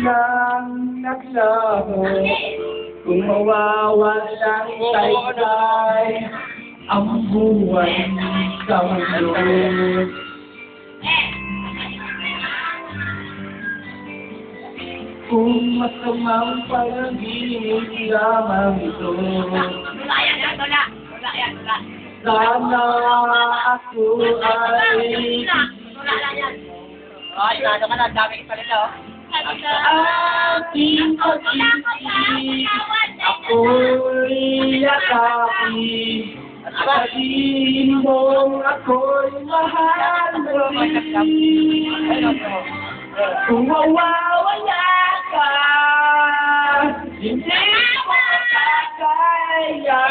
nang naglaho. Kung mawawalang tayo ang buhay sa mundo. Kung masamang panaginip lamang ito, sana ako ay aking pag-ibig, ako'y yakapin, at sabihin mong ako'y mahal mo rin. Kung mawawala ka, hindi ko makakaya.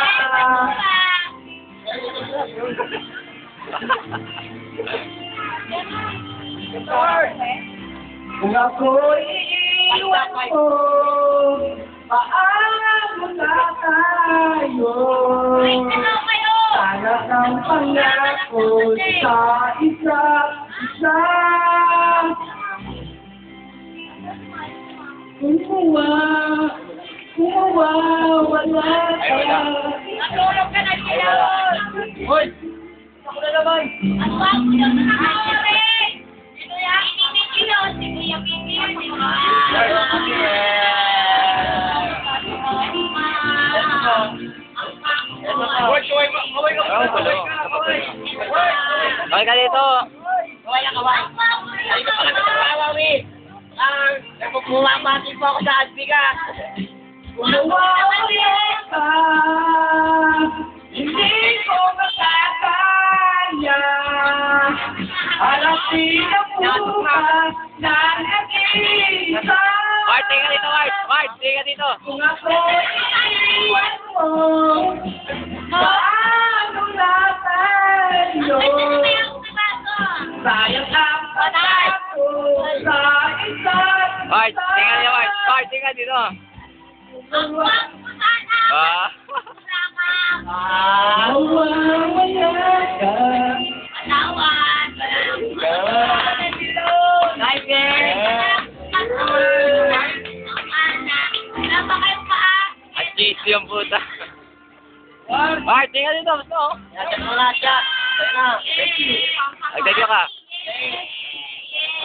Kung ako'y iiwan mo, paano na tayo? Sana kang pangako sa isa't isa. Kung mawawala ka. Natulog ka na dito! Hoy! Ako na naman! Ano ba? Sino na nakakapit? Sino yan? Sino? Sino yung bibig? Sino Kaway ka dito. Kaway na kaway. Ay, ito pala sa kawawi. Bumabati po ako sa Azbika. Kung mawawala ka, hindi ko makakaya. Harapin ang bukas na nag-iisa. Bart, tingin ka dito, Bart. Bart, tingin ka dito. Kung ako'y iiwan mo, paano na tayo? Sayang ang pagkato sa isa't Bart, tingin ka dito, Bart. Bart, tingin ka dito. Ah. Mawawala ka. Nice game. At cheese yung puta. Bart, tingin ka dito. Basta oh. Yan mo na siya. Nagdagyo ka.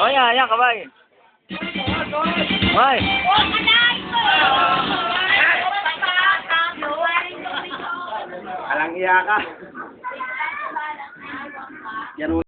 Oh, yan, kabay. Kabay. Alang iya ka. Yan